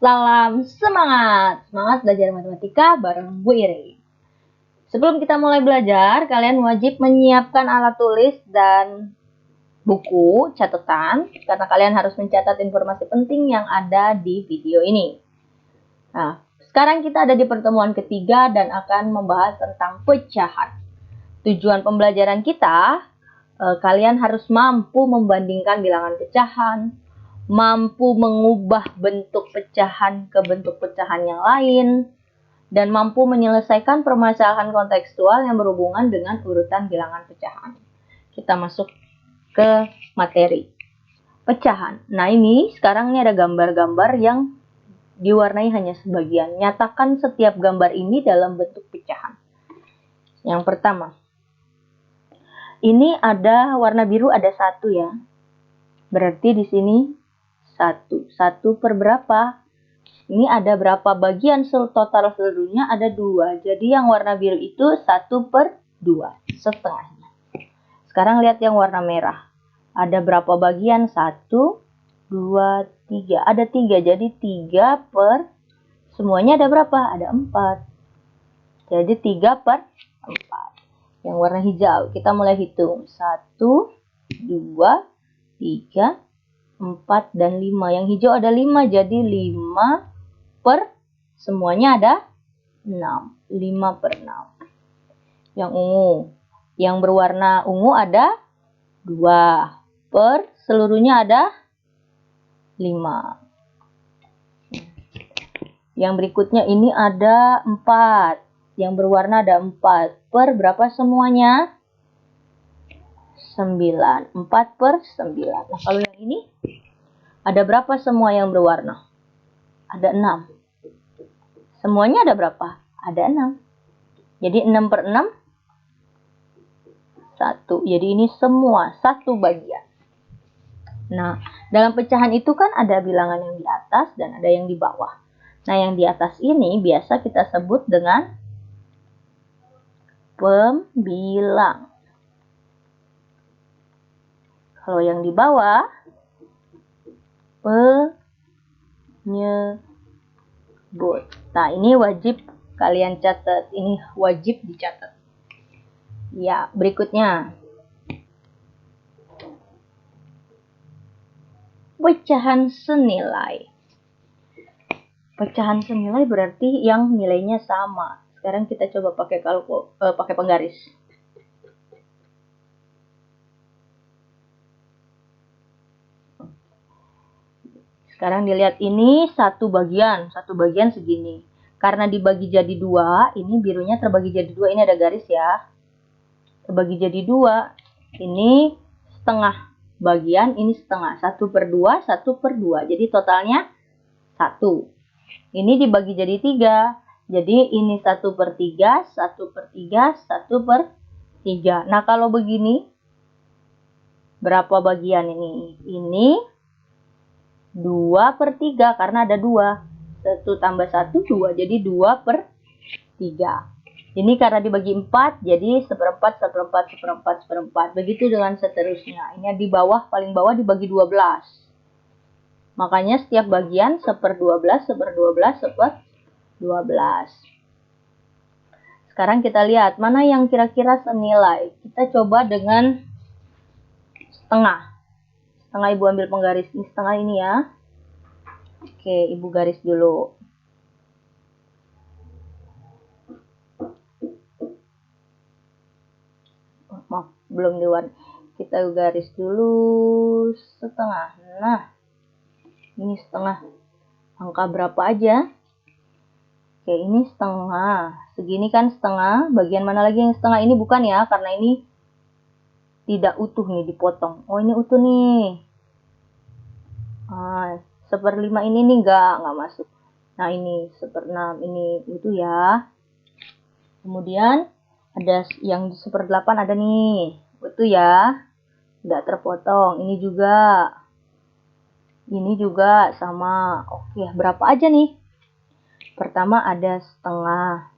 Salam semangat! Semangat belajar matematika bareng Bu Iri. Sebelum kita mulai belajar, kalian wajib menyiapkan alat tulis dan buku catatan, karena kalian harus mencatat informasi penting yang ada di video ini. Nah, sekarang kita ada di pertemuan ketiga dan akan membahas tentang pecahan. Tujuan pembelajaran kita, kalian harus mampu membandingkan bilangan pecahan, mampu mengubah bentuk pecahan ke bentuk pecahan yang lain, dan mampu menyelesaikan permasalahan kontekstual yang berhubungan dengan urutan bilangan pecahan. Kita masuk ke materi. Pecahan. Nah ini, sekarang ini ada gambar-gambar yang diwarnai hanya sebagian. Nyatakan setiap gambar ini dalam bentuk pecahan. Yang pertama, ini ada warna biru ada 1 ya. Berarti di sini 1 per berapa? Ini ada berapa bagian total seluruhnya? Ada 2. Jadi yang warna biru itu 1 per 2, setengahnya. Sekarang lihat yang warna merah. Ada berapa bagian? 1, 2, 3. Ada 3. Jadi 3 per semuanya ada berapa? Ada 4. Jadi 3 per 4. Yang warna hijau, kita mulai hitung. 1, 2, 3, 4, dan 5. Yang hijau ada 5, jadi 5 per semuanya ada 6. 5 per 6. Yang ungu, yang berwarna ungu ada 2 per seluruhnya ada 5. Yang berikutnya ini ada 4. Yang berwarna ada 4 per berapa semuanya? 9. 4 per 9. Nah, kalau yang ini ada berapa semua yang berwarna? Ada 6. Semuanya ada berapa? Ada 6. Jadi 6 per 6, 1. Jadi ini semua 1 bagian. Nah, dalam pecahan itu kan ada bilangan yang di atas dan ada yang di bawah. Nah, yang di atas ini biasa kita sebut dengan pembilang. Kalau yang di bawah, penyebut. Nah, ini wajib kalian catat. Ini wajib dicatat. Ya, berikutnya. Pecahan senilai. Pecahan senilai berarti yang nilainya sama. Sekarang kita coba pakai pakai penggaris. Sekarang dilihat ini satu bagian segini. Karena dibagi jadi 2, ini birunya terbagi jadi 2, ini ada garis ya. Terbagi jadi 2, ini setengah bagian, ini setengah. 1 per 2, 1 per 2. Jadi totalnya 1. Ini dibagi jadi 3. Jadi ini 1 per 3, 1 per 3, 1 per 3. Nah kalau begini, berapa bagian ini? Ini 2 per 3 karena ada 2. 1 tambah 1, 2. Jadi 2 per 3. Ini karena dibagi 4, jadi seperempat, seperempat, seperempat, seperempat. Begitu dengan seterusnya. Ini di bawah, paling bawah dibagi 12. Makanya setiap bagian 1/12, 1/12, 1/12. Sekarang kita lihat mana yang kira-kira senilai. Kita coba dengan setengah. Setengah ibu ambil penggaris ini, setengah ini ya. Oke, ibu garis dulu. Maaf, belum diwarnai. Kita garis dulu setengah. Nah, ini setengah. Angka berapa aja? Oke, ini setengah. Segini kan setengah. Bagian mana lagi yang setengah? Ini bukan ya, karena ini tidak utuh nih, dipotong. Oh, ini utuh nih. 1/5 ini nih nggak masuk. Nah, ini 1/6 ini utuh ya. Kemudian ada yang 1/8 ada nih, utuh ya. Nggak terpotong. Ini juga sama. Oke, berapa aja nih? Pertama ada setengah.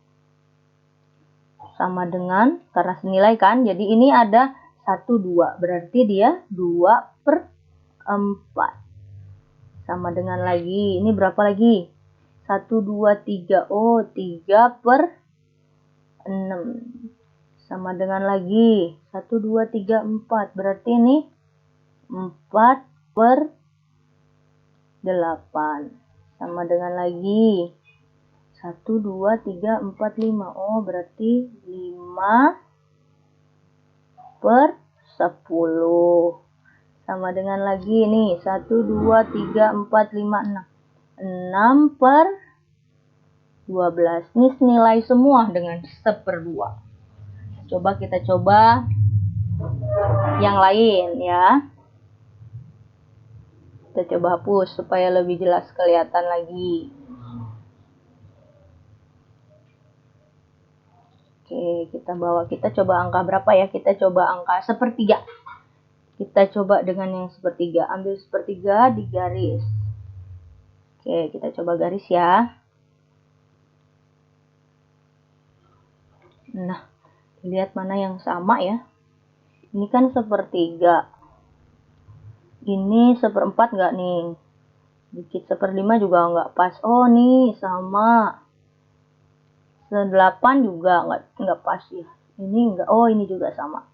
Sama dengan, karena senilai kan, jadi ini ada 1, 2. Berarti dia 2 per 4. sama dengan lagi. Ini berapa lagi? 1, 2, 3. Oh, 3/6. Sama dengan lagi. 1, 2, 3, 4. Berarti ini 4/8. Sama dengan lagi. 1, 2, 3, 4, 5. Oh, berarti 5/10. Sama dengan lagi nih. 1, 2, 3, 4, 5, 6. 6/12. Ini senilai semua dengan 1/2. Coba kita coba yang lain ya. Kita coba hapus supaya lebih jelas kelihatan lagi. Oke, kita coba angka berapa ya? Kita coba angka 1/3. Kita coba dengan yang 1/3. Ambil 1/3 di garis. Oke, kita coba garis ya. Nah, lihat mana yang sama ya. Ini kan 1/3. Ini 1/4 nggak nih? Dikit 1/5 juga nggak pas. Oh, nih sama. 8 juga nggak pas ya. Ini enggak. Oh, ini juga sama.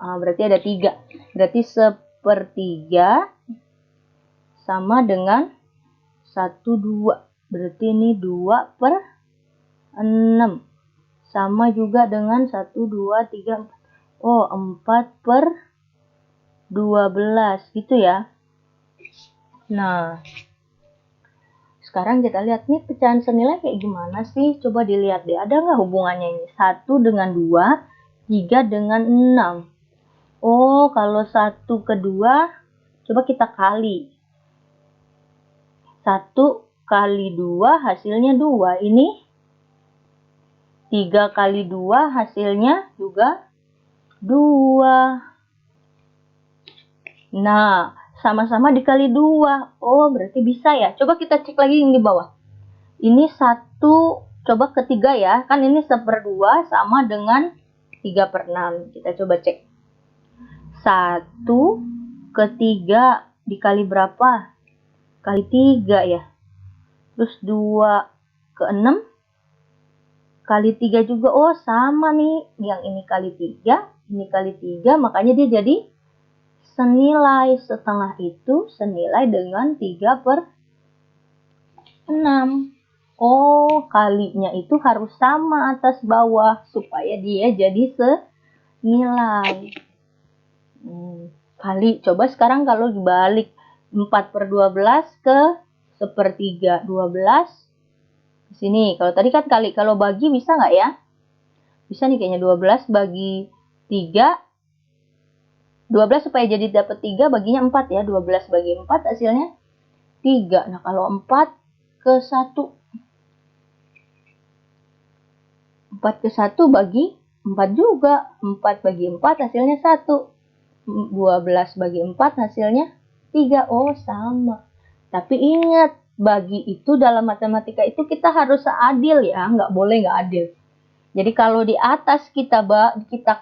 Berarti ada 3. Berarti 1/3 sama dengan 1/2. Berarti ini 2/6. Sama juga dengan 1, 2, 3, 4. Oh, 4/12 gitu ya. Nah, sekarang kita lihat nih pecahan senilai kayak gimana sih? Coba dilihat deh, ada nggak hubungannya ini? 1 dengan 2, 3 dengan 6. Oh, kalau 1 ke 2, coba kita kali. 1 kali 2 hasilnya 2. Ini 3 kali 2 hasilnya juga 2. Nah, sama-sama dikali 2. Oh, berarti bisa ya. Coba kita cek lagi yang di bawah. Ini 1, coba ketiga ya. Kan ini 1/2 sama dengan 3/6. Kita coba cek. 1 ke 3 dikali berapa? Kali 3 ya. Terus 2 ke 6 kali 3 juga. Oh, sama nih. Yang ini kali 3, ini kali 3. Makanya dia jadi senilai. Setengah itu senilai dengan 3/6. Oh, kalinya itu harus sama atas bawah supaya dia jadi senilai. Kali. Coba sekarang kalau dibalik 4/12 ke 1/3. 12 di sini. Kalau tadi kan kali. Kalau bagi bisa nggak ya? Bisa nih kayaknya. 12 bagi 3. 12 supaya jadi dapat 3 baginya 4 ya. 12 bagi 4 hasilnya 3. Nah, kalau 4 ke 1. 4 ke 1 bagi 4 juga. 4 bagi 4 hasilnya 1. 12 bagi 4 hasilnya 3. Oh, sama. Tapi ingat, bagi itu dalam matematika itu kita harus seadil ya. Nggak boleh nggak adil. Jadi kalau di atas kita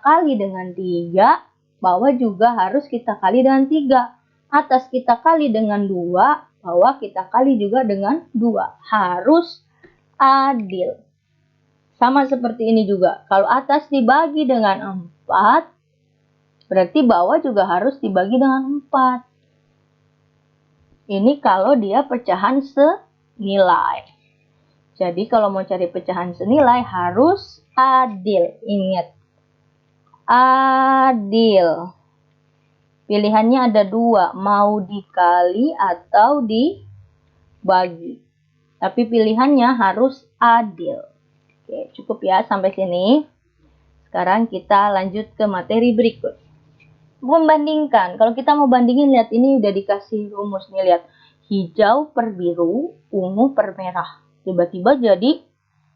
kali dengan 3, bawah juga harus kita kali dengan 3. Atas kita kali dengan 2, bawah kita kali juga dengan 2. Harus adil. Sama seperti ini juga. Kalau atas dibagi dengan 4, berarti bawah juga harus dibagi dengan 4. Ini kalau dia pecahan senilai. Jadi kalau mau cari pecahan senilai harus adil. Ingat. Adil. Pilihannya ada 2. Mau dikali atau dibagi. Tapi pilihannya harus adil. Oke, cukup ya sampai sini. Sekarang kita lanjut ke materi berikut. Membandingkan. Kalau kita mau bandingin, lihat ini udah dikasih rumus nih, lihat. Hijau per biru, ungu per merah. Tiba-tiba jadi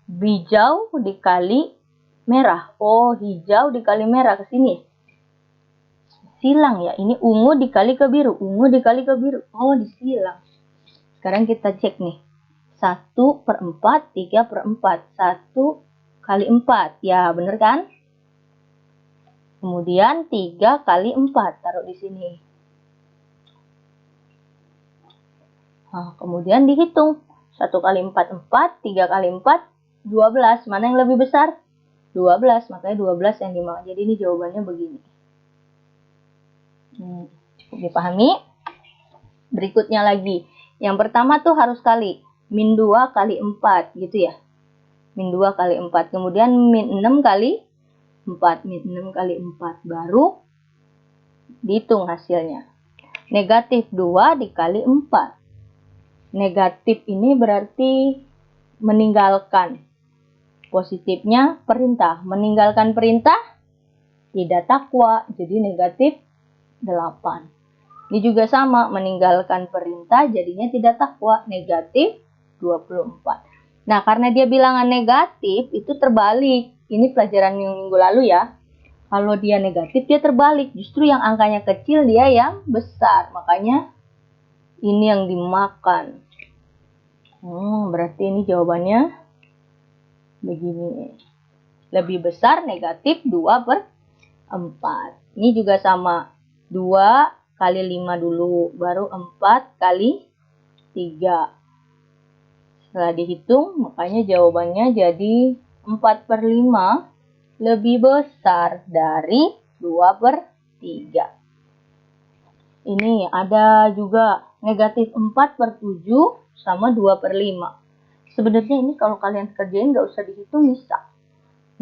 hijau dikali merah. Oh, hijau dikali merah ke sini. Silang ya. Ini ungu dikali ke biru, ungu dikali ke biru. Oh, disilang. Sekarang kita cek nih. 1/4, 3/4. 1 kali 4. Ya, bener kan? Kemudian 3 kali 4. Taruh di sini. Nah, kemudian dihitung. 1 kali 4, 4. 3 kali 4, 12. Mana yang lebih besar? 12. Makanya 12 yang dimakan. Jadi ini jawabannya begini. Cukup dipahami? Berikutnya lagi. Yang pertama tuh harus kali. Min 2 kali 4. Gitu ya. Min 2 kali 4. Kemudian min 6 kali 4. Min 6 kali 4. Baru dihitung hasilnya. Negatif 2 dikali 4. Negatif ini berarti meninggalkan. Positifnya perintah. Meninggalkan perintah tidak takwa. Jadi negatif 8. Ini juga sama. Meninggalkan perintah jadinya tidak takwa. Negatif 24. Nah, karena dia bilangan negatif, itu terbalik. Ini pelajaran yang minggu lalu ya. Kalau dia negatif, dia terbalik. Justru yang angkanya kecil, dia yang besar. Makanya ini yang dimakan. Berarti ini jawabannya begini. Lebih besar negatif 2/4. Ini juga sama. 2 kali 5 dulu. Baru 4 kali 3. Setelah dihitung, makanya jawabannya jadi 4/5 lebih besar dari 2/3. Ini ada juga negatif 4/7 sama 2/5. Sebenarnya ini kalau kalian kerjain nggak usah dihitung bisa.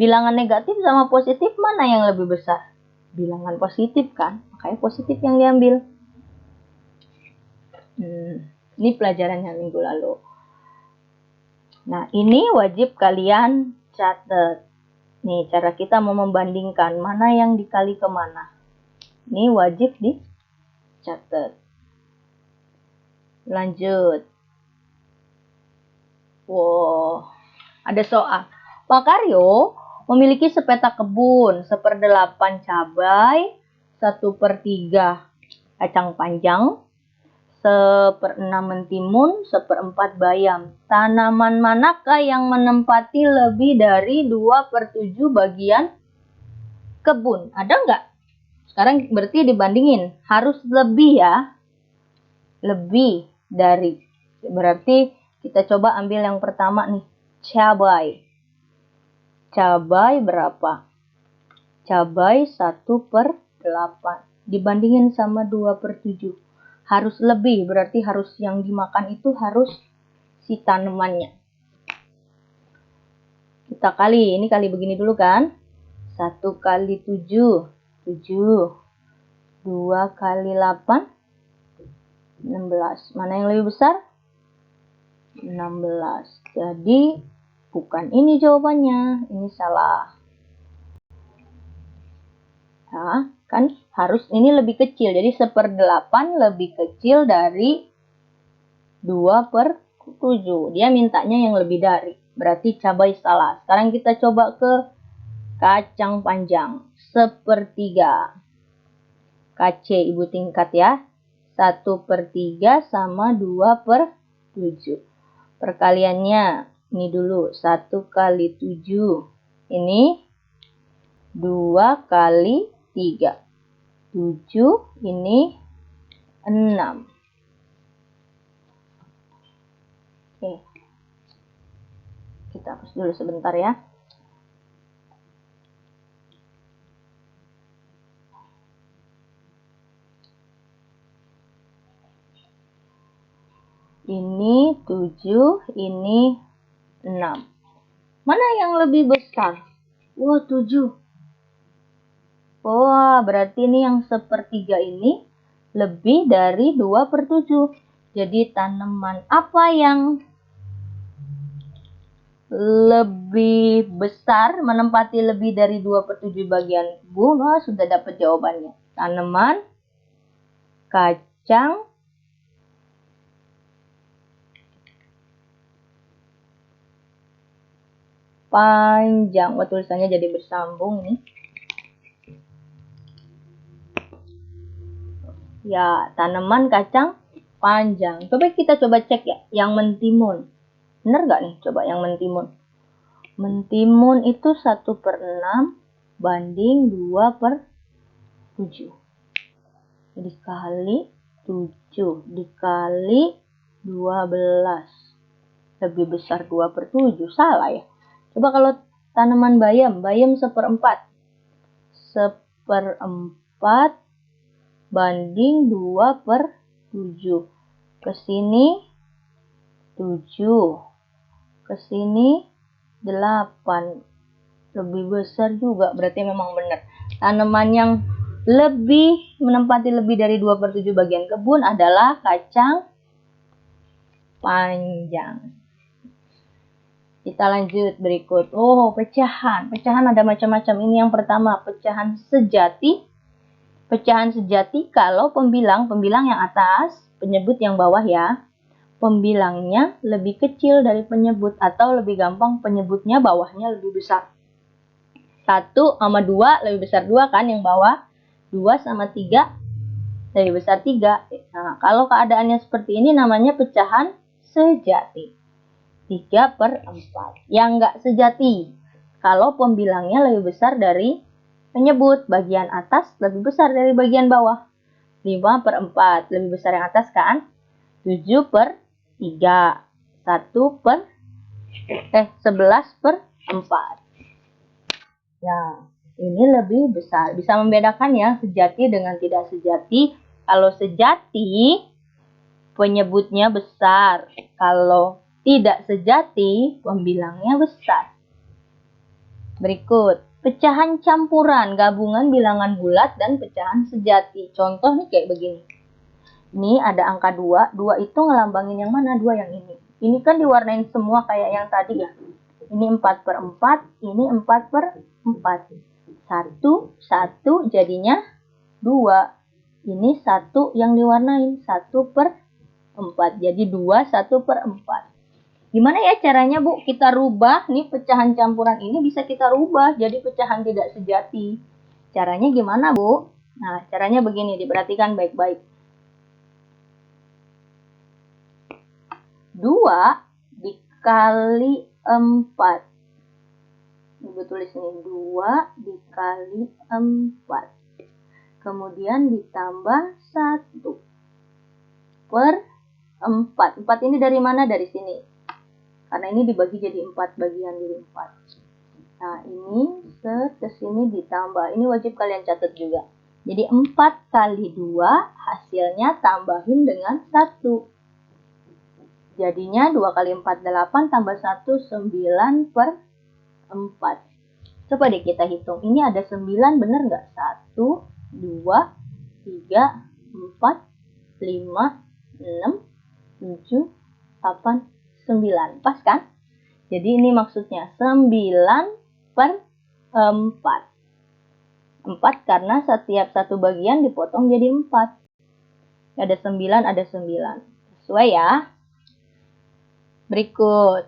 Bilangan negatif sama positif mana yang lebih besar? Bilangan positif kan, makanya positif yang diambil. Ini pelajaran yang minggu lalu. Nah, ini wajib kalian catat. Nih, cara kita mau membandingkan mana yang dikali ke mana. Ini wajib dicatat. Lanjut. Wow, ada soal. Pak Karyo memiliki sepeta kebun, 1/8 cabai, 1/3 kacang panjang, 1/6 mentimun, 1/4 bayam. Tanaman manakah yang menempati lebih dari 2/7 bagian kebun? Ada nggak? Sekarang berarti dibandingin. Harus lebih ya. Lebih dari. Berarti kita coba ambil yang pertama nih. Cabai. Cabai berapa? Cabai 1/8. Dibandingin sama 2/7. Harus lebih, berarti harus yang dimakan itu harus si tanamannya. Kita kali, ini kali begini dulu kan. 1 kali 7, 7. 2 kali 8, 16. Mana yang lebih besar? 16. Jadi, bukan ini jawabannya. Ini salah. Nah, kan harus ini lebih kecil. Jadi 1/8 lebih kecil dari 2/7. Dia mintanya yang lebih dari. Berarti cabai salah. Sekarang kita coba ke kacang panjang. 1/3. KC ibu tingkat ya. 1/3 sama 2/7. Perkaliannya ini dulu. 1 kali 7. Ini 2 kali 3. 7, ini 6. Oke. Kita hapus dulu sebentar ya. Ini 7, ini 6. Mana yang lebih besar? Wah, 7. Wah, berarti ini yang 1/3 ini lebih dari 2/7. Jadi tanaman apa yang lebih besar, menempati lebih dari 2/7 bagian kebun? Wah, sudah dapat jawabannya. Tanaman kacang panjang. Wah, tulisannya jadi bersambung nih. Ya, tanaman kacang panjang. Coba kita cek ya, yang mentimun. Bener nggak nih? Coba yang mentimun. Mentimun itu 1/6 banding 2/7. Dikali 7 dikali 12. Lebih besar 2/7. Salah ya. Coba kalau tanaman bayam. Bayam 1/4. 1/4 banding 2/7. Ke sini 7. Ke sini 8. Lebih besar juga. Berarti memang benar. Tanaman yang lebih menempati lebih dari 2/7 bagian kebun adalah kacang panjang. Kita lanjut berikut. Oh, pecahan. Pecahan ada macam-macam. Ini yang pertama, pecahan sejati. Pecahan sejati kalau pembilang yang atas, penyebut yang bawah ya. Pembilangnya lebih kecil dari penyebut, atau lebih gampang penyebutnya bawahnya lebih besar. 1 sama 2 lebih besar 2 kan yang bawah. 2 sama 3 lebih besar 3. Nah, kalau keadaannya seperti ini namanya pecahan sejati. 3/4. Yang enggak sejati, kalau pembilangnya lebih besar dari penyebut, bagian atas lebih besar dari bagian bawah. 5/4. Lebih besar yang atas kan? 7/3. 11/4. Ya, ini lebih besar. Bisa membedakan ya sejati dengan tidak sejati. Kalau sejati, penyebutnya besar. Kalau tidak sejati, pembilangnya besar. Berikut, pecahan campuran, gabungan bilangan bulat dan pecahan sejati. Contoh nih kayak begini. Ini ada angka 2. 2 itu ngelambangin yang mana? 2 yang ini. Ini kan diwarnain semua kayak yang tadi ya. Ini 4/4, ini 4/4. 1 jadinya 2. Ini 1 yang diwarnain 1/4. Jadi 2 1/4. Gimana ya caranya Bu? Kita rubah nih pecahan campuran ini bisa kita rubah jadi pecahan tidak sejati. Caranya gimana Bu? Nah, caranya begini, diperhatikan baik-baik. 2 dikali 4. Ibu tulis ini 2 dikali 4. Kemudian ditambah 1/4. 4 ini dari mana? Dari sini. Karena ini dibagi jadi 4 bagian jadi 4. Nah, ini ke sini ditambah. Ini wajib kalian catat juga. Jadi 4 kali 2 hasilnya tambahin dengan 1. Jadinya 2 kali 4 8 tambah 1 9/4. Coba deh kita hitung. Ini ada 9 bener nggak? 1, 2, 3, 4, 5, 6, 7, 8, 9. Pas kan? Jadi ini maksudnya 9/4. 4 karena setiap satu bagian dipotong jadi 4. Ada 9, ada 9. Sesuai ya. Berikut.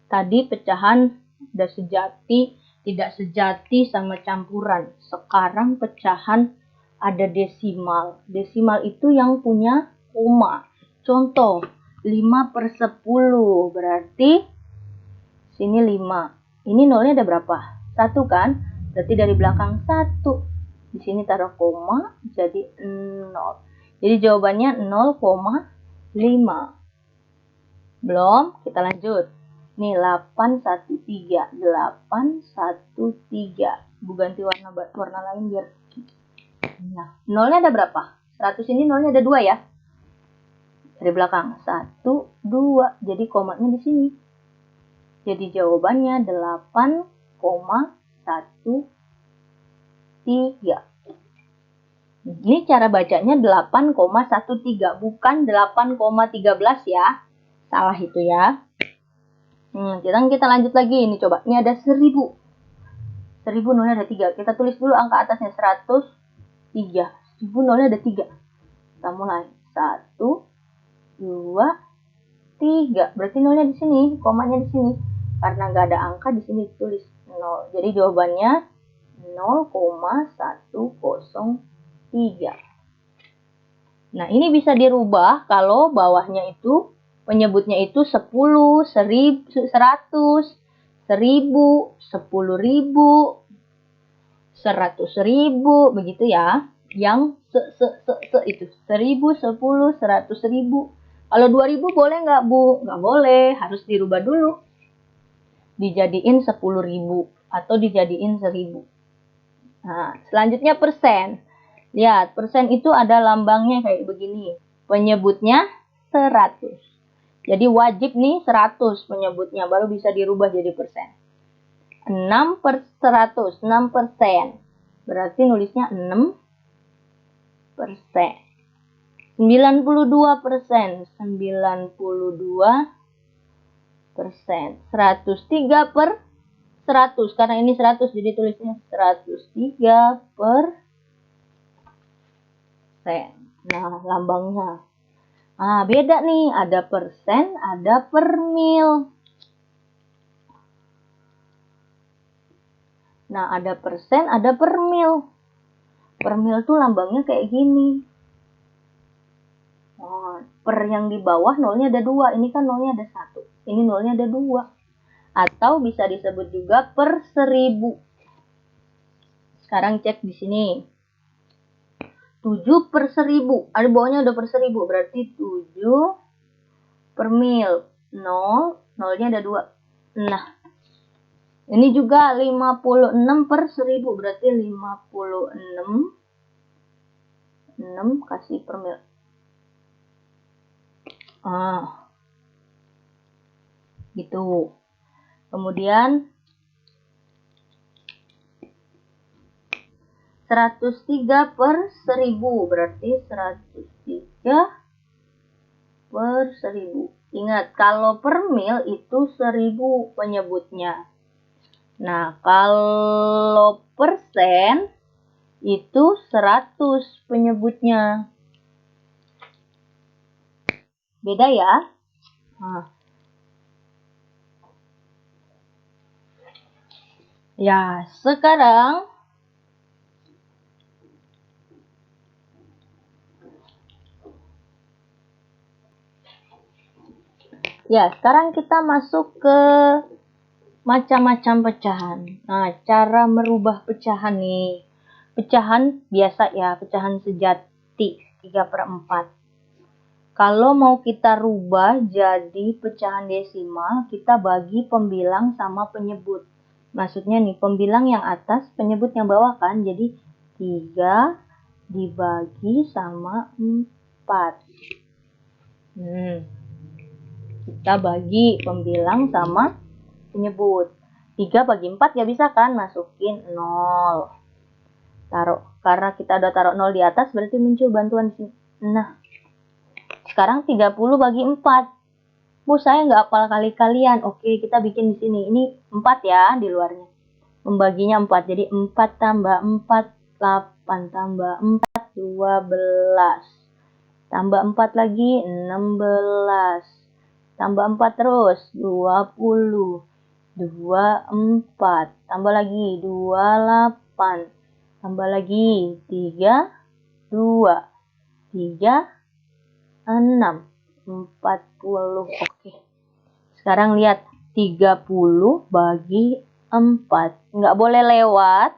Tadi pecahan udah sejati, tidak sejati, sama campuran. Sekarang pecahan ada desimal. Desimal itu yang punya koma. Contoh, 5/10. Berarti sini 5. Ini nolnya ada berapa? 1 kan? Berarti dari belakang 1. Di sini taruh koma, jadi 0. Jadi jawabannya 0,5. Belum? Kita lanjut. Nih 813. 813. Ibu ganti warna lain biar. Nah, nolnya ada berapa? 100 ini nolnya ada 2 ya. Dari belakang 1, 2. Jadi komanya di sini. Jadi jawabannya 8,13. Ini cara bacanya 8,13, bukan 8,13 ya. Salah itu ya. Kita lanjut lagi. Ini coba. Ini ada 1000. 1000 nolnya ada 3. Kita tulis dulu angka atasnya 103. 1000 nolnya ada 3. Kita mulai. 1, 2, 3. Berarti nolnya di sini, komanya di sini. Karena nggak ada angka di sini ditulis 0. Jadi jawabannya 0,103. Nah, ini bisa dirubah kalau bawahnya itu penyebutnya itu 10, 100, 1000, 10.000, 100.000, begitu ya. yang itu 1000, 10, 100.000. Kalau 2000 boleh nggak Bu? Nggak boleh, harus dirubah dulu. Dijadiin 10.000 atau dijadiin 1000. Nah, selanjutnya persen. Lihat, persen itu ada lambangnya kayak begini. Penyebutnya 100. Jadi wajib nih 100 penyebutnya, baru bisa dirubah jadi persen. 6 per 100, 6%. Berarti nulisnya 6%. 92%, 92%. 103 per 100, karena ini 100 jadi tulisnya 103 per sen. Nah, lambangnya. Ah, beda nih, ada persen, ada per mil. Nah, ada persen, ada per mil. Per mil tuh lambangnya kayak gini. Oh, per yang di bawah nolnya ada 2, ini kan nolnya ada 1. Ini nolnya ada 2. Atau bisa disebut juga per 1000. Sekarang cek di sini. 7 per 1000. Ada bawahnya udah per 1000. Berarti 7 per mil. 0. Nolnya ada 2. Nah. Ini juga 56 per 1000. Berarti 56. 6 kasih per mil. Ah. Gitu. Kemudian 103 per 1000. Berarti 103 per 1000. Ingat, kalau per mil itu 1000 penyebutnya. Nah, kalau persen itu 100 penyebutnya. Beda ya? Nah. Ya, sekarang kita masuk ke macam-macam pecahan. Nah, cara merubah pecahan nih. Pecahan biasa ya, pecahan sejati 3/4. Kalau mau kita rubah jadi pecahan desimal, kita bagi pembilang sama penyebut. Maksudnya nih, pembilang yang atas, penyebut yang bawah kan. Jadi 3 dibagi sama 4. Kita bagi pembilang sama penyebut. 3 bagi 4 ya bisa kan, masukin 0. Taruh, karena kita udah taruh 0 di atas, berarti muncul bantuan di sini. Nah, sekarang 30 bagi 4. Bu, saya nggak hafal kali kalian. Oke, kita bikin di sini. Ini 4 ya di luarnya. Membaginya 4. Jadi 4 tambah 4, 8 tambah 4, 12. Tambah 4 lagi, 16. Tambah 4 terus, 20. 24. Tambah lagi, 28. Tambah lagi, 3, 2, 3, 6, 40. Oke. Sekarang lihat, 30 bagi 4. Nggak boleh lewat.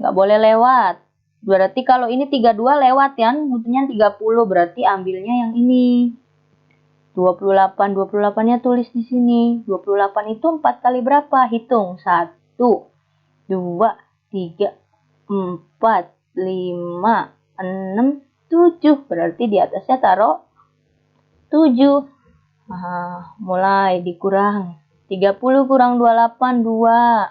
Nggak boleh lewat. Berarti kalau ini 32 lewat ya, butuhnya 30. Berarti ambilnya yang ini. 28. 28-nya tulis di sini. 28 itu 4 kali berapa? Hitung. 1, 2, 3, 4, 5, 6, 7. Berarti di atasnya taruh 7. Nah, mulai dikurang. 30 kurang 28, 2.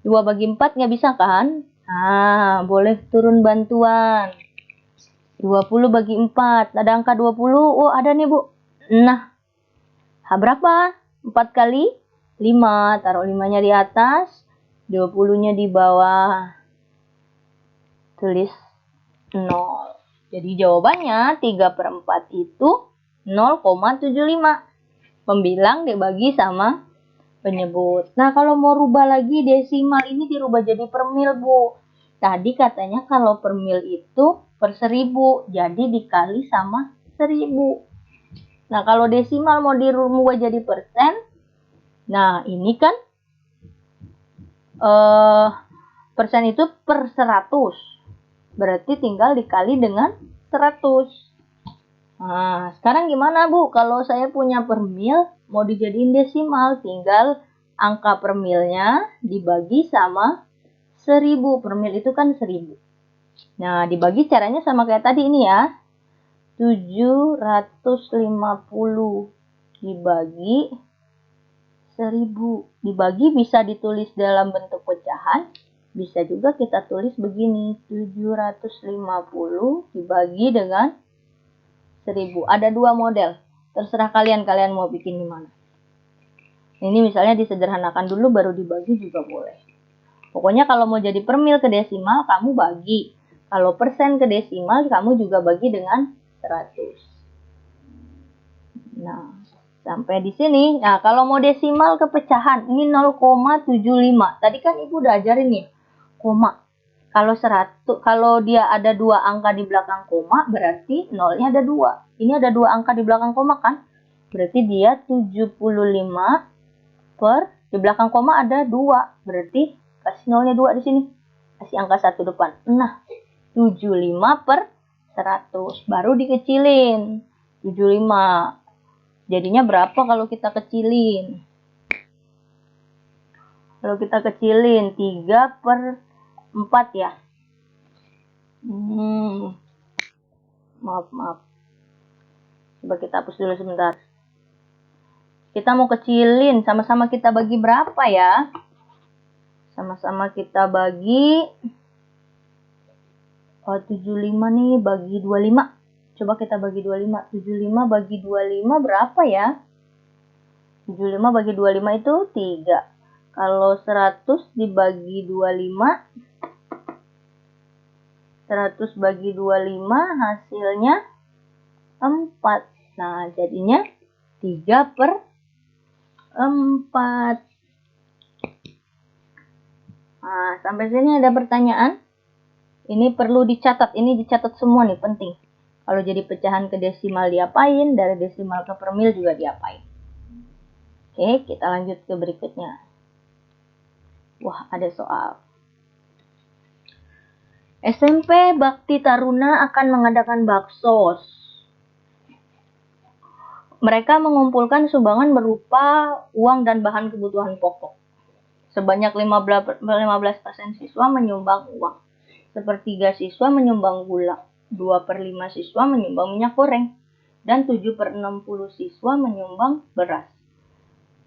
2 bagi 4 nggak bisa kan? Nah, boleh turun bantuan. 20 bagi 4. Ada angka 20. Oh, ada nih, Bu. Nah, berapa? 4 kali 5. Taruh 5-nya di atas. 20-nya di bawah. Tulis 0. Jadi jawabannya 3/4 itu 0,75. Pembilang dibagi sama penyebut. Nah, kalau mau rubah lagi desimal ini dirubah jadi per mil, Bu. Tadi katanya kalau per mil itu per 1000. Jadi dikali sama 1000. Nah, kalau desimal mau dirubah jadi persen. Nah, ini kan persen itu per 100. Berarti tinggal dikali dengan 100. Nah, sekarang gimana Bu? Kalau saya punya per mil, mau dijadiin desimal, tinggal angka per milnya dibagi sama 1000. Per mil itu kan 1000. Nah, dibagi caranya sama kayak tadi ini ya. 750 dibagi 1000. Dibagi bisa ditulis dalam bentuk pecahan. Bisa juga kita tulis begini. 750 dibagi dengan 1000. Ada dua model. Terserah kalian mau bikin gimana. Ini misalnya disederhanakan dulu baru dibagi juga boleh. Pokoknya kalau mau jadi per mil ke desimal, kamu bagi. Kalau persen ke desimal, kamu juga bagi dengan 100. Nah, sampai di sini. Nah, kalau mau desimal ke pecahan, ini 0,75. Tadi kan Ibu udah ajarin nih, koma. Kalau 100, kalau dia ada dua angka di belakang koma, berarti nolnya ada dua. Ini ada dua angka di belakang koma kan? Berarti dia 75 per, di belakang koma ada dua. Berarti kasih nolnya dua di sini. Kasih angka 1 depan. Nah, 75 per 100. Baru dikecilin. 75. Jadinya berapa kalau kita kecilin? Kalau kita kecilin 3 per 4 ya. Maaf. Coba kita hapus dulu sebentar. Kita mau kecilin. Sama-sama kita bagi berapa ya? Sama-sama kita bagi 75 nih bagi 25. Coba kita bagi 25. 75 bagi 25 berapa ya? 75 bagi 25 itu 3. Kalau 100 dibagi 25, 100 bagi 25 hasilnya 4. Nah, jadinya 3 per 4. Nah, sampai sini ada pertanyaan? Ini perlu dicatat. Ini dicatat semua nih, penting. Kalau jadi pecahan ke desimal diapain, dari desimal ke per mil juga diapain. Oke, kita lanjut ke berikutnya. Wah, ada soal. SMP Bakti Taruna akan mengadakan baksos. Mereka mengumpulkan sumbangan berupa uang dan bahan kebutuhan pokok. Sebanyak 15% siswa menyumbang uang. Sepertiga siswa menyumbang gula. 2/5 siswa menyumbang minyak goreng. Dan 7/60 siswa menyumbang beras.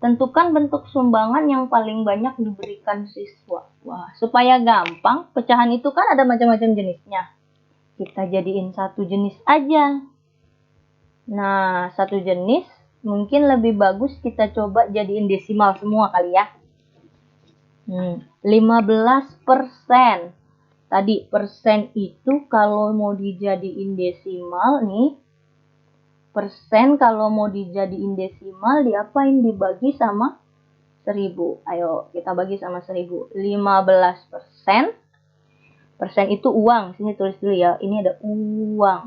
Tentukan bentuk sumbangan yang paling banyak diberikan siswa. Wah, supaya gampang, pecahan itu kan ada macam-macam jenisnya. Kita jadiin satu jenis aja. Nah, satu jenis mungkin lebih bagus kita coba jadiin desimal semua kali ya. 15%. Tadi persen itu kalau mau dijadiin desimal nih, persen kalau mau dijadiin desimal diapain? Dibagi sama 1000. Ayo kita bagi sama 1000. 15%. Persen itu uang. Sini tulis dulu ya. Ini ada uang.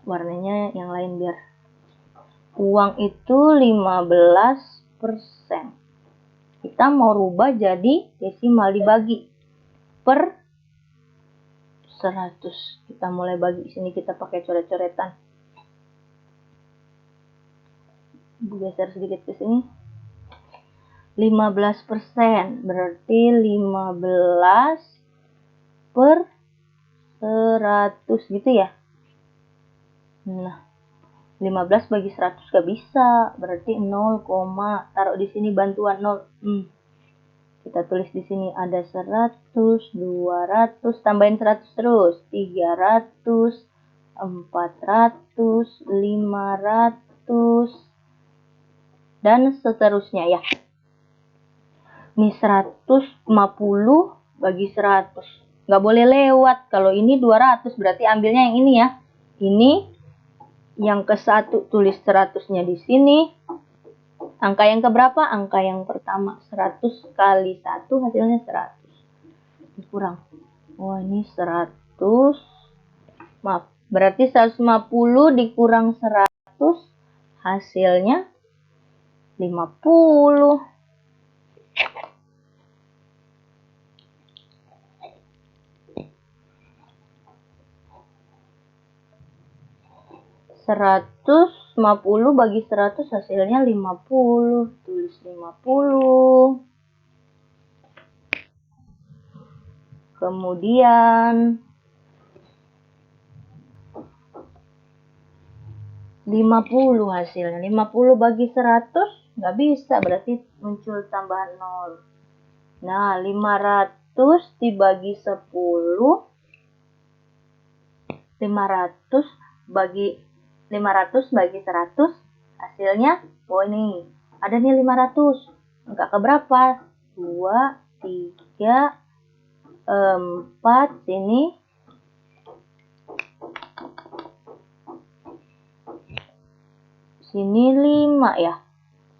Warnanya yang lain biar. Uang itu 15%. Kita mau rubah jadi desimal dibagi per 100. Kita mulai bagi. Sini kita pakai coret-coretan. Geser sedikit ke sini. 15%. Berarti 15 per 100 gitu ya. Nah, 15 bagi 100 gak bisa. Berarti 0, taruh di sini bantuan 0. Kita tulis di sini ada 100, 200, tambahin 100 terus. 300, 400, 500, dan seterusnya ya. Ini 150 bagi 100. Nggak boleh lewat. Kalau ini 200 berarti ambilnya yang ini ya. Ini yang ke 1 tulis 100-nya di sini. Angka yang keberapa? Angka yang pertama. 100 kali 1 hasilnya 100. Dikurang. Oh, ini 100. Maaf. Berarti 150 dikurang 100 hasilnya 50. 150 bagi 100 hasilnya 50. Tulis 50. Kemudian 50 hasilnya. 50 bagi 100 nggak bisa, berarti muncul tambahan 0. Nah, 500 dibagi 10. 500 bagi 100 hasilnya, oh ini ada nih 500. Angka keberapa? 2, 3, 4, sini sini 5 ya.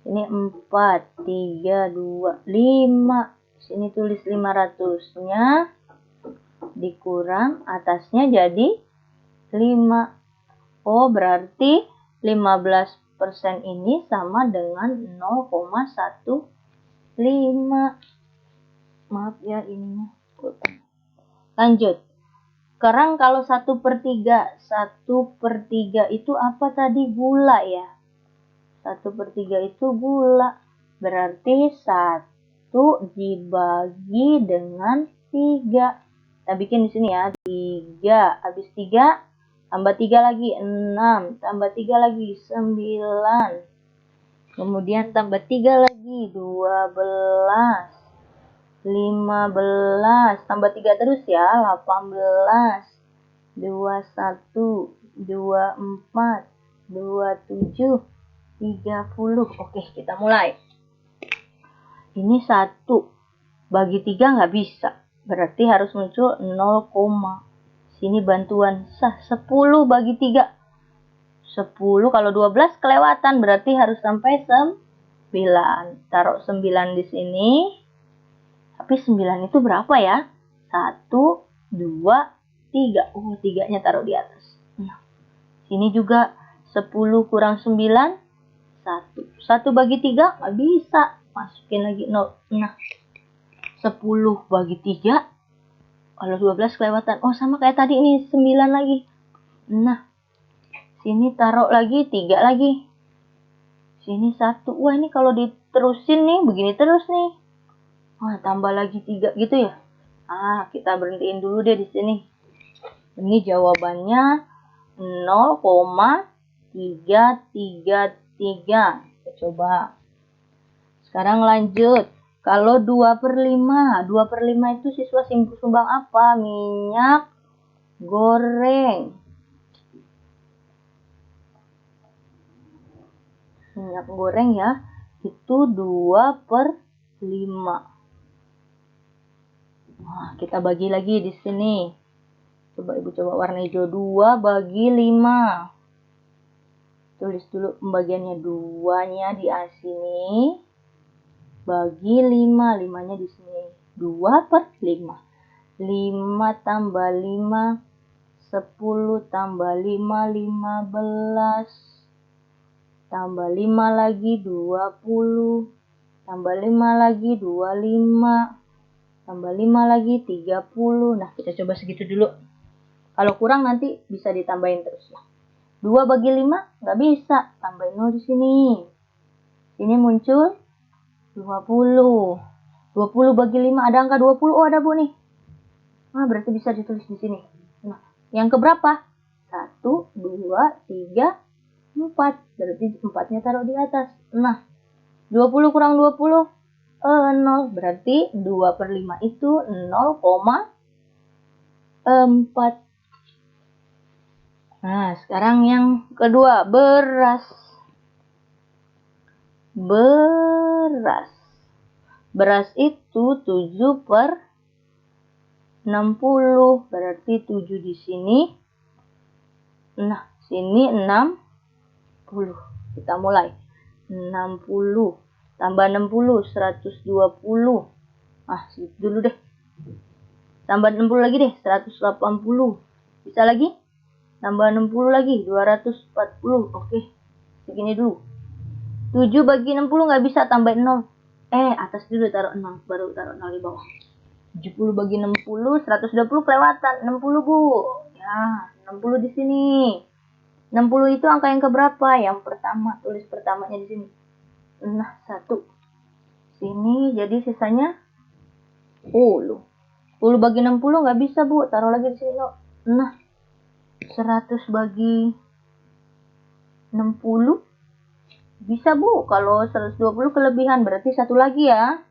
Sini 4, 3, 2, 5. Sini tulis 500-nya dikurang atasnya jadi 5. Oh, berarti 15% ini sama dengan 0,15. Maaf ya ininya. Lanjut. Sekarang kalau 1/3. 1/3 itu apa tadi? Gula ya. 1/3 itu gula. Berarti 1 dibagi dengan 3. Kita bikin di sini ya. 3. Habis 3, tambah 3 lagi 6. Tambah 3 lagi 9. Kemudian tambah 3 lagi 12. 15. Tambah 3 terus ya. 18. 21. 24. 27. 30. Oke, kita mulai. Ini 1 bagi 3 nggak bisa. Berarti harus muncul 0, sini bantuan sah. 10 bagi 3. 10, kalau 12 kelewatan, berarti harus sampai 9. Taruh 9 di sini. Tapi 9 itu berapa ya? 1, 2, 3. Oh, 3-nya taruh di atas. Nah, sini juga 10 kurang 9. 1. 1 bagi 3 nggak bisa. Masukin lagi 0. Nah, 10 bagi 3. Kalau 12 kelewatan. Oh, sama kayak tadi ini 9 lagi. Nah, sini taruh lagi 3 lagi. Sini 1. Wah, ini kalau diterusin nih begini terus nih. Wah, tambah lagi 3 gitu ya. Kita berhentiin dulu deh di sini. Ini jawabannya 0,333. Kita coba. Sekarang lanjut. Kalau 2/5. 2/5 itu siswa sumbang apa? Minyak goreng. Minyak goreng ya. Itu 2/5. Nah, kita bagi lagi di sini. Coba Ibu coba warna hijau. 2 bagi 5. Tulis dulu pembagiannya. 2-nya di sini. Bagi 5. 5-nya di sini. 2/5. 5 tambah 5. 10 tambah 5. 15. Tambah 5 lagi 20. Tambah 5 lagi 25. Tambah 5 lagi 30. Nah, kita coba segitu dulu. Kalau kurang nanti bisa ditambahin terus ya. 2 bagi 5 nggak bisa. Tambahin 0 di sini. Ini muncul 20. 20 bagi 5 ada angka 20. Oh, ada Bu nih. Berarti bisa ditulis di sini. Nah, yang keberapa? 1, 2, 3, 4. Berarti 4-nya taruh di atas. Nah, 20 kurang 20. 0. Berarti 2/5 itu 0,4. Nah, sekarang yang kedua, beras. Beras. Beras itu 7/60. Berarti 7 di sini. Nah, sini 60. Kita mulai. 60. Tambah 60, 120. Segitu dulu deh. Tambah 60 lagi deh, 180. Bisa lagi? Tambah 60 lagi, 240. Oke, segini dulu. 7 bagi 60 nggak bisa, tambahin 0. Atas dulu taruh 0, baru taruh 0 di bawah. 70 bagi 60, 120 kelewatan. 60 Bu. Ya, 60 di sini. 60 itu angka yang keberapa? Yang pertama, tulis pertamanya di sini. Nah, 1. Sini, jadi sisanya 10. 10 bagi 60 nggak bisa, Bu. Taruh lagi di sini, no. Nah, 100 bagi 60 bisa, Bu. Kalau 120 kelebihan, berarti 1 lagi ya.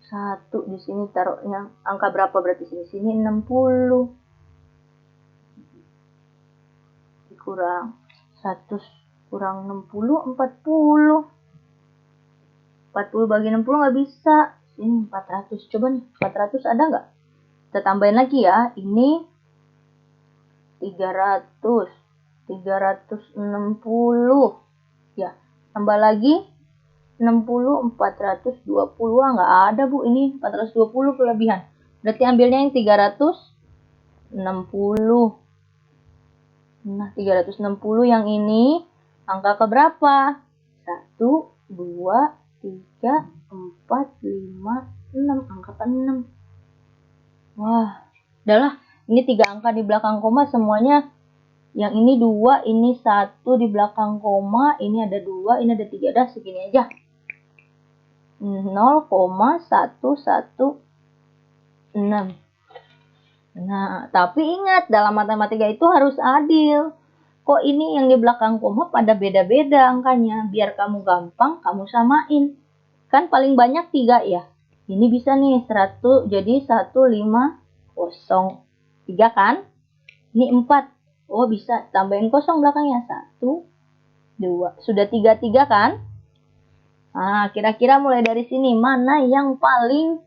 1 di sini taruhnya angka berapa berarti sini 60 kurang 100 kurang 60 40 bagi 60 nggak bisa. Sini 400, coba nih 400 ada nggak? Kita tambahin lagi ya, ini 300 360 ya, tambah lagi 60 420 nggak ada, Bu. Ini 420 kelebihan, berarti ambilnya yang 360. Nah, 360 yang ini angka keberapa? 1, 2, 3, 4, 5, 6. Angka ke-6. Wah, udahlah. Ini 3 angka di belakang koma semuanya. Yang ini 2, ini 1 di belakang koma. Ini ada 2, ini ada 3. Dah, segini aja. 0,116. Nah, tapi ingat, dalam matematika itu harus adil. Kok ini yang di belakang koma pada beda-beda angkanya? Biar kamu gampang, kamu samain. Kan paling banyak 3 ya. Ini bisa nih 100, jadi 1503 kan? Ini 4. Oh, bisa tambahin kosong belakangnya. 1, 2. Sudah 3 kan? Nah, kira-kira mulai dari sini mana yang paling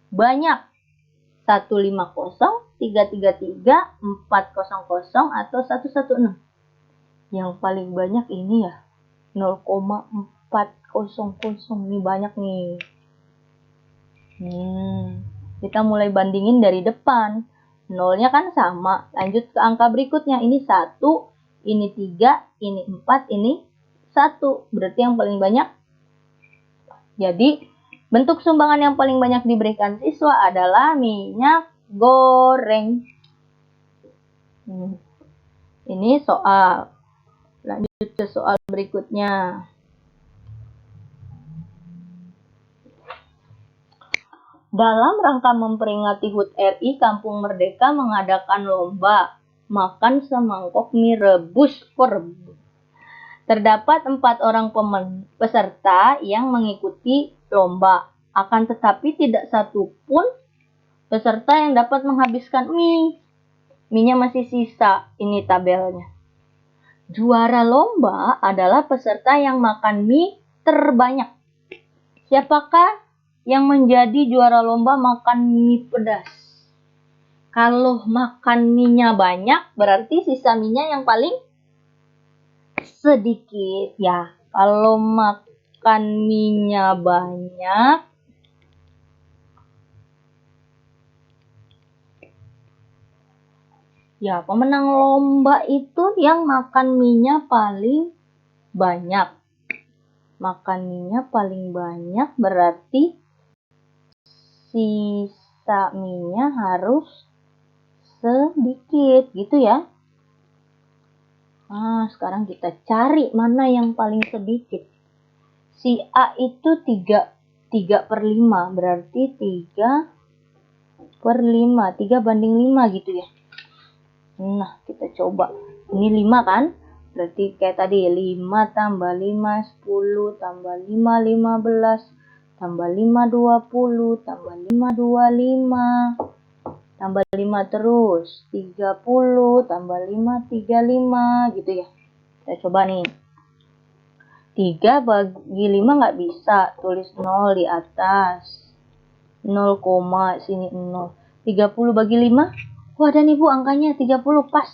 banyak? 150, 333, 400, atau 116? Yang paling banyak ini ya, 0,400. Ini banyak nih. Kita mulai bandingin dari depan. Nolnya kan sama. Lanjut ke angka berikutnya. Ini 1, ini 3, ini 4, ini 1. Berarti yang paling banyak. Jadi, bentuk sumbangan yang paling banyak diberikan siswa adalah minyak goreng. Ini soal. Lanjut ke soal berikutnya. Dalam rangka memperingati HUT RI, Kampung Merdeka mengadakan lomba makan semangkok mie rebus Terdapat 4 orang peserta yang mengikuti lomba. Akan tetapi tidak satu pun peserta yang dapat menghabiskan mie. Mie-nya masih sisa. Ini tabelnya. Juara lomba adalah peserta yang makan mie terbanyak. Siapakah yang menjadi juara lomba makan mie pedas? Kalau makan mie-nya banyak, berarti sisa mie-nya yang paling sedikit ya. Kalau makan mie-nya banyak, ya pemenang lomba itu yang makan mie-nya paling banyak. Makan mie-nya paling banyak berarti sisa mie-nya harus sedikit gitu ya. Nah, sekarang kita cari mana yang paling sedikit. Si A itu 3/5, berarti 3/5, 3 banding 5 gitu ya. Nah, kita coba. Ini 5 kan? Berarti kayak tadi 5 tambah 5 10 tambah 5 15 tambah 5 20 tambah 5 25 tambah 5 terus 30 tambah 5 35 gitu ya. Kita coba nih. 3 bagi 5 nggak bisa, tulis 0 di atas. 0, sini 0. 30 bagi 5. Wah, ada nih Bu angkanya 30 pas.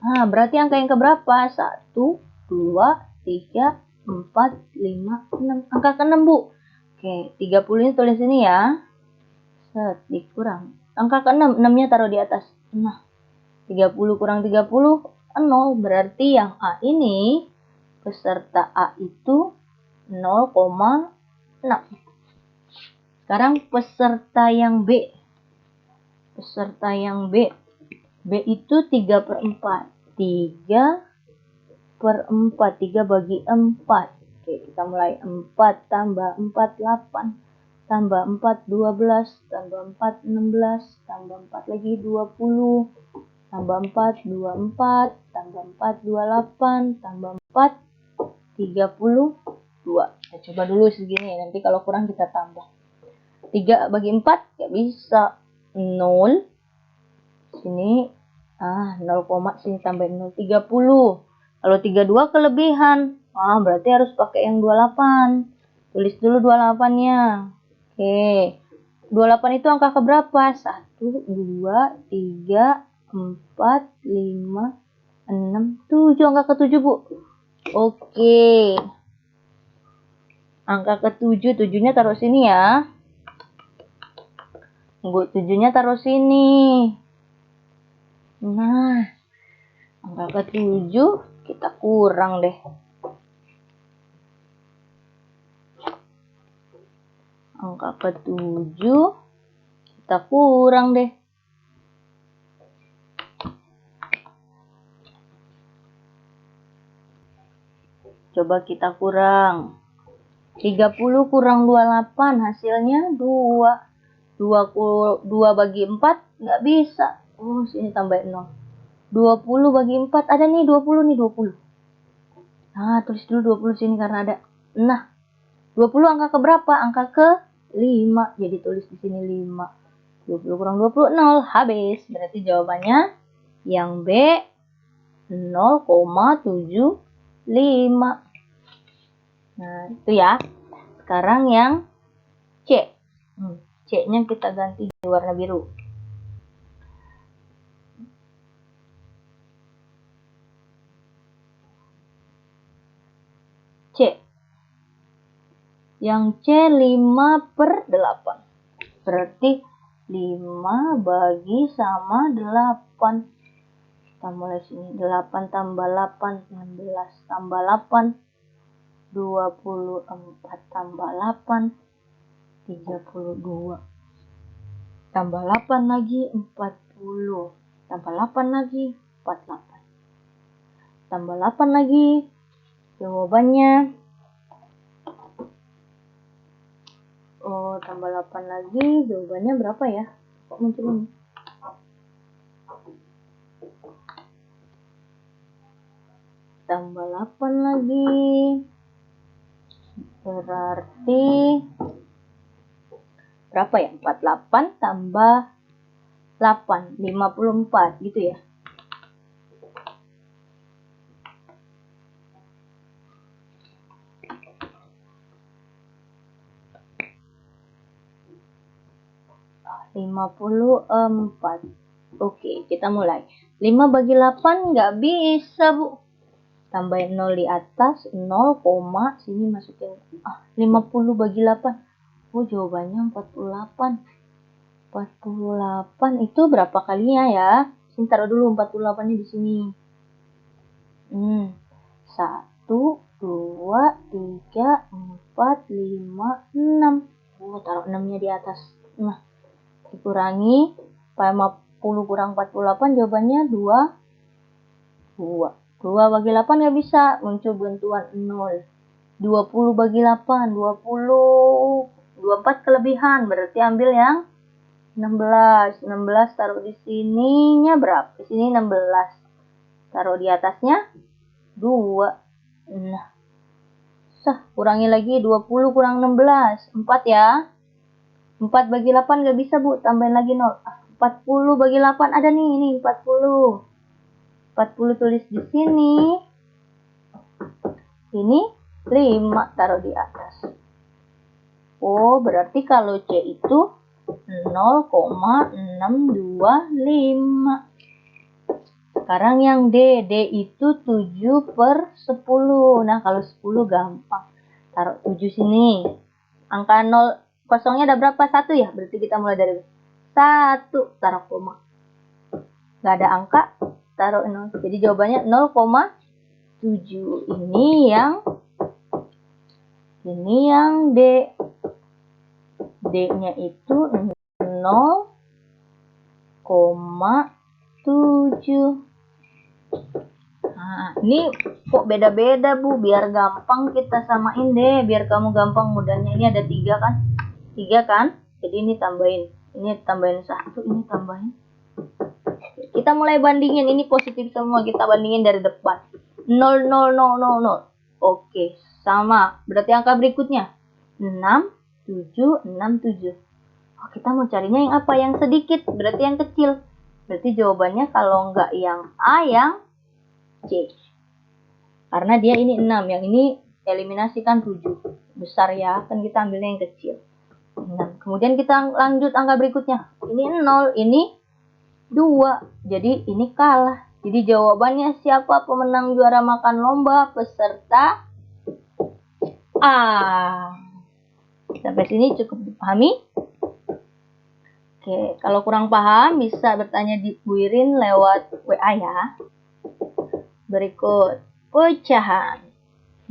Nah, berarti angka yang keberapa? 1, 2, 3, 4, 5, 6. Angka ke-6 Bu. Oke, 30 ini tulis sini ya. Set, dikurang. Angka ke-6, 6-nya taruh di atas. Nah, 30 kurang 30, 0. Berarti yang A ini, peserta A itu 0,6. Sekarang peserta yang B. Peserta yang B. B itu 3/4. 3 per 4. 3 bagi 4. Oke, kita mulai. 4 tambah 4, 8. Tambah 4, 12. Tambah 4, 16. Tambah 4 lagi, 20. Tambah 4, 24. Tambah 4, 28. Tambah 4, 32. Kita coba dulu segini. Nanti kalau kurang kita tambah. 3 bagi 4 nggak bisa. 0. Sini 0, sini tambahin 0. 30. Kalau 32 kelebihan. Berarti harus pakai yang 28. Tulis dulu 28-nya. Oke. 28 itu angka keberapa? 1, 2, 3, 4, 5, 6, 7. Angka ke-7, Bu. Oke. Angka ke-7. 7-nya taruh sini ya. Bu, 7-nya taruh sini. Nah, angka ke-7 kita kurang deh. Angka ke-7 kita kurang deh. Coba kita kurang. 30 kurang 28 hasilnya 2. 2 bagi 4 nggak bisa. Sini tambahin 0. 20 bagi 4 ada nih 20 nih 20. Tulis dulu 20 sini karena ada. 20 angka keberapa? Angka ke-5. Jadi tulis di sini 5. 20 kurang 20 0. Habis. Berarti jawabannya yang B 0,75. Nah, itu ya. Sekarang yang C. C-nya kita ganti di warna biru. C. Yang C 5 per 8. Berarti 5 bagi sama 8. Kita mulai sini. 8 tambah 8, 16 tambah 8. 24 tambah 8. 32. Tambah 8 lagi 40. Tambah 8 lagi 48. Tambah 8 lagi. Jawabannya tambah 8 lagi. Jawabannya berapa ya? Kok muncul ini? Tambah 8 lagi. Berarti berapa ya? 48 tambah 8, 54 gitu ya. (54). Oke, kita mulai. 5 bagi 8 nggak bisa, Bu. Tambahin 0 di atas, 0, sini masukin 50 bagi 8. Jawabannya 48. 48 itu berapa kalinya ya? Sini taruh dulu 48-nya di sini. 1, 2, 3, 4, 5, 6. Taruh 6-nya di atas. Nah, dikurangi 50 kurang 48 jawabannya 2. 2 bagi 8 nggak bisa, muncul bantuan 0. 20 bagi 8, 24 kelebihan, berarti ambil yang 16. 16 taruh di sininya berapa? Di sini 16. Taruh di atasnya 2. Nah, kurangi lagi 20 kurang 16, 4 ya. 4 bagi 8 nggak bisa, Bu, tambahin lagi 0. 40 bagi 8 ada nih, ini 40. 40 tulis di sini. Ini 5 taruh di atas. Berarti kalau C itu 0,625. Sekarang yang D. D itu 7 per 10. Nah, kalau 10 gampang. Taruh 7 sini. Angka 0 kosongnya ada berapa? 1 ya? Berarti kita mulai dari 1. Taruh koma. Nggak ada angka. Taruh 0. Jadi jawabannya 0,7. Ini yang D. D-nya itu 0,7. Nah, ini kok beda-beda Bu, biar gampang kita samain deh, biar kamu gampang mudahnya. Ini ada 3 kan? 3 kan? Jadi ini tambahin 1, ini tambahin. Kita mulai bandingin, ini positif semua, kita bandingin dari depan. 0, 0, 0, 0, 0. Oke, sama. Berarti angka berikutnya 6, 7, 6, 7. Oh, kita mau carinya yang apa? Yang sedikit, berarti yang kecil. Berarti jawabannya kalau enggak yang A, yang C. Karena dia ini 6, yang ini eliminasikan 7. Besar ya, kan kita ambilnya yang kecil. 6. Kemudian kita lanjut angka berikutnya. Ini 0, ini 2. Jadi ini kalah. Jadi jawabannya siapa pemenang juara makan lomba? Peserta A. Sampai sini cukup dipahami? Oke, kalau kurang paham bisa bertanya di Bu Irin lewat WA ya. Berikut pecahan.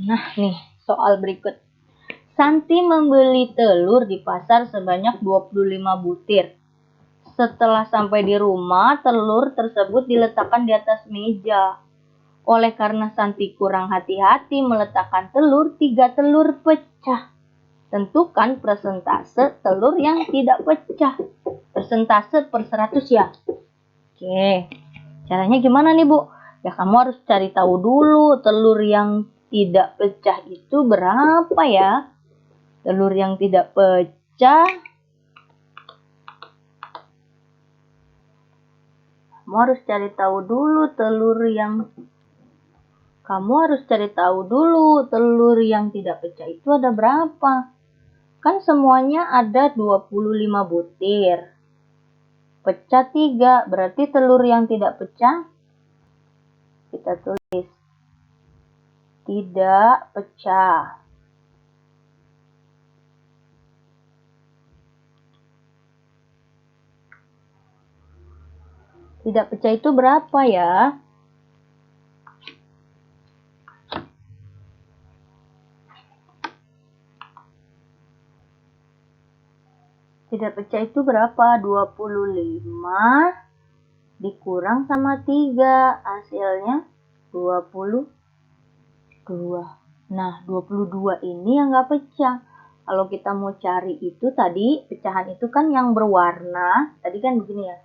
Nah nih soal berikut. Santi membeli telur di pasar sebanyak 25 butir. Setelah sampai di rumah, telur tersebut diletakkan di atas meja. Oleh karena Santi kurang hati-hati meletakkan telur, 3 telur pecah. Tentukan persentase telur yang tidak pecah. Persentase per 100 ya. Oke, caranya gimana nih Bu? Ya kamu harus cari tahu dulu telur yang tidak pecah itu berapa ya. Telur yang tidak pecah, kamu harus cari tahu dulu telur yang tidak pecah itu ada berapa. Kan semuanya ada 25 butir. Pecah 3, berarti telur yang tidak pecah kita tulis tidak pecah. Tidak pecah itu berapa ya? Tidak pecah itu berapa? 25 dikurang sama 3. Hasilnya 22. Nah, 22 ini yang nggak pecah. Kalau kita mau cari itu tadi, pecahan itu kan yang berwarna. Tadi kan begini ya.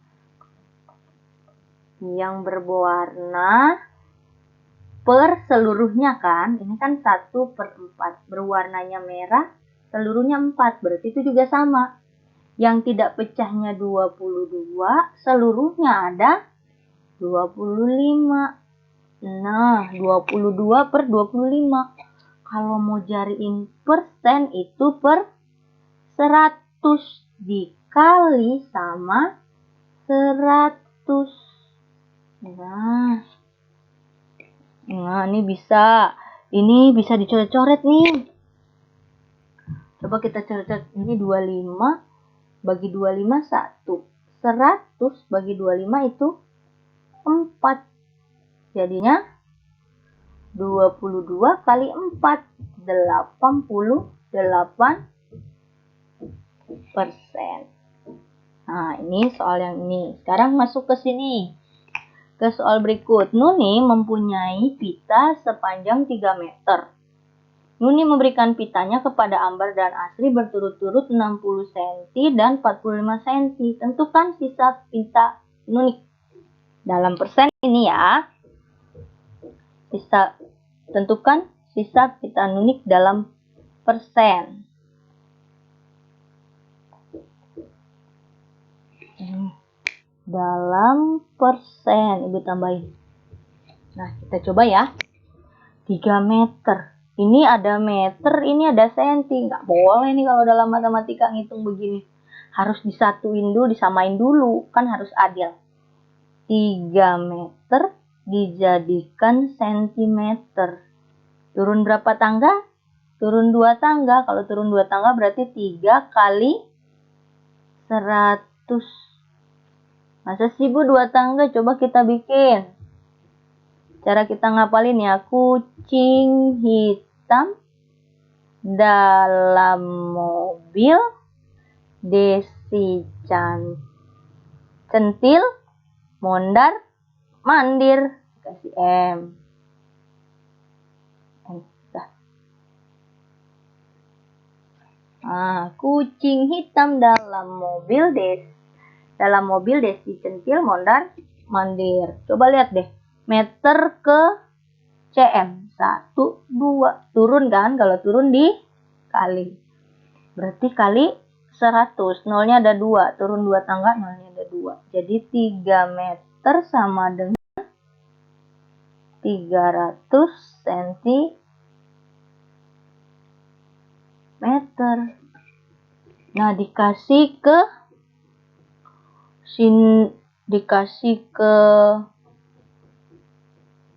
Yang berwarna per seluruhnya kan. Ini kan 1/4. Berwarnanya merah, seluruhnya 4. Berarti itu juga sama. Yang tidak pecahnya 22, seluruhnya ada 25. Nah, 22 per 25. Kalau mau cariin persen itu per 100 dikali sama 100. Nah, ini bisa. Ini bisa dicoret-coret nih. Coba kita coret-coret. Ini 25 bagi 25 1. 100 bagi 25 itu 4. Jadinya 22 kali 4. 88%. Nah, ini soal yang ini. Sekarang masuk ke sini. Ke soal berikut. Nuni mempunyai pita sepanjang 3 meter. Nuni memberikan pitanya kepada Ambar dan Asri berturut-turut 60 cm dan 45 cm. Tentukan sisa pita Nuni. Dalam persen ini ya. Tentukan sisa pita Nuni dalam persen. Dalam persen. Ibu tambahin. Nah, kita coba ya. 3 meter. Ini ada meter, ini ada senti. Nggak boleh nih kalau dalam matematika ngitung begini. Harus disatuin dulu, disamain dulu. Kan harus adil. 3 meter dijadikan sentimeter. Turun berapa tangga? Turun 2 tangga. Kalau turun 2 tangga berarti 3 kali 100. Masa sih Bu 2 tangga? Coba kita bikin. Cara kita ngapalin ya. Kucing hitam dalam mobil, Desi centil, mondar, mandir. Kasih M. Kucing hitam dalam mobil Desti centil mondar mandir. Coba lihat deh. Meter ke cm. 1, 2. Turun kan? Kalau turun dikali. Berarti kali 100. Nolnya ada 2. Turun 2 tangga, nolnya ada 2. Jadi 3 meter sama dengan 300 cm. Nah, dikasih ke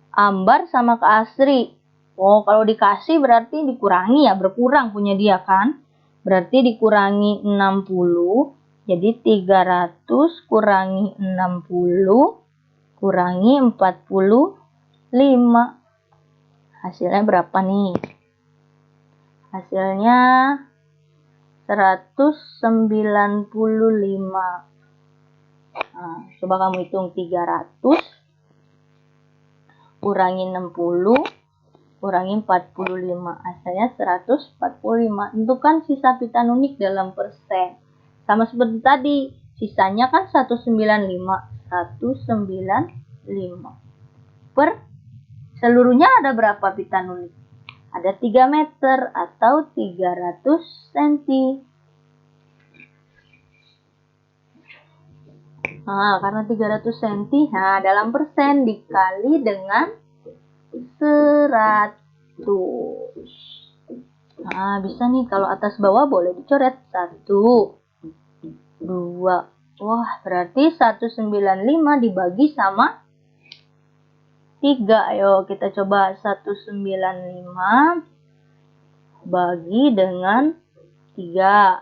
Ambar sama ke Asri. Oh, kalau dikasih berarti dikurangi ya, berkurang punya dia kan? Berarti dikurangi 60. Jadi 300 kurangi 60 kurangi 45. Hasilnya berapa nih? Hasilnya 195. Nah, coba kamu hitung 300 kurangi 60 kurangi 45. Hasilnya 145. Tentukan sisa pita nunik dalam persen. Sama seperti tadi. Sisanya kan 195. 195. Per seluruhnya ada berapa pita nunik? Ada 3 meter atau 300 cm. Nah, karena 300 cm, nah dalam persen dikali dengan 100. Nah, bisa nih kalau atas bawah boleh dicoret. 1, 2. Wah, berarti 195 dibagi sama 3. Ayo kita coba 195 bagi dengan 3.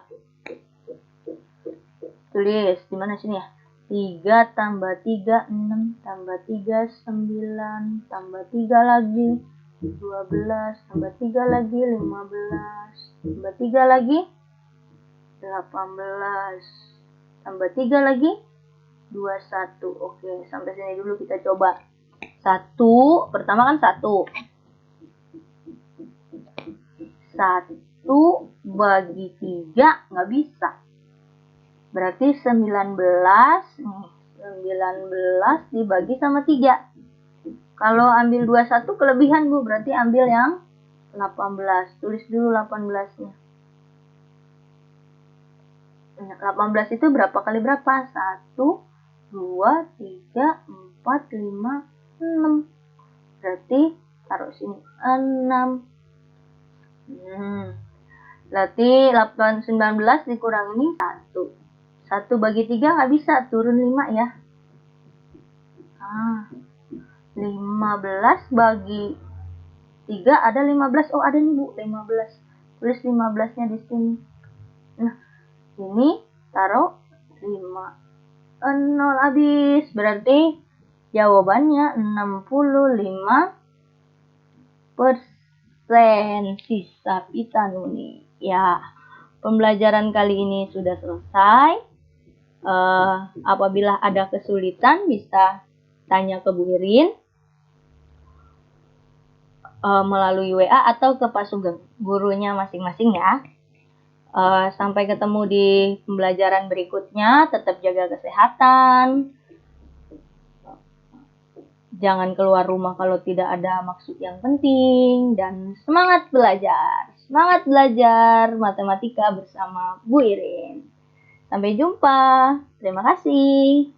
Tulis di mana sini ya? 3 tambah 3, 6 tambah 3, 9 tambah 3 lagi 12 tambah 3 lagi 15 tambah 3 lagi 18 tambah 3 lagi 21. Oke, sampai sini dulu kita coba. 1, pertama kan 1. 1 bagi 3 nggak bisa. Berarti 19 dibagi sama 3. Kalau ambil 21 kelebihan, Bu. Berarti ambil yang 18. Tulis dulu 18-nya. 18 itu berapa kali berapa? 1, 2, 3, 4, 5, 6. Berarti taruh sini 6. Berarti 19 dikurangi 1. 1 bagi 3 nggak bisa, turun 5 ya. 15 bagi 3 ada 15. Oh, ada nih, Bu, 15. Tulis 15-nya di sini. Nah, ini taruh 5. 0 habis. Berarti jawabannya 65% sisa pita nunik. Ya, pembelajaran kali ini sudah selesai. Apabila ada kesulitan bisa tanya ke Bu Irin melalui WA atau ke Pak Sugeng, gurunya masing-masing ya. Sampai ketemu di pembelajaran berikutnya. Tetap jaga kesehatan. Jangan keluar rumah kalau tidak ada maksud yang penting. Dan semangat belajar. Semangat belajar matematika bersama Bu Irin. Sampai jumpa. Terima kasih.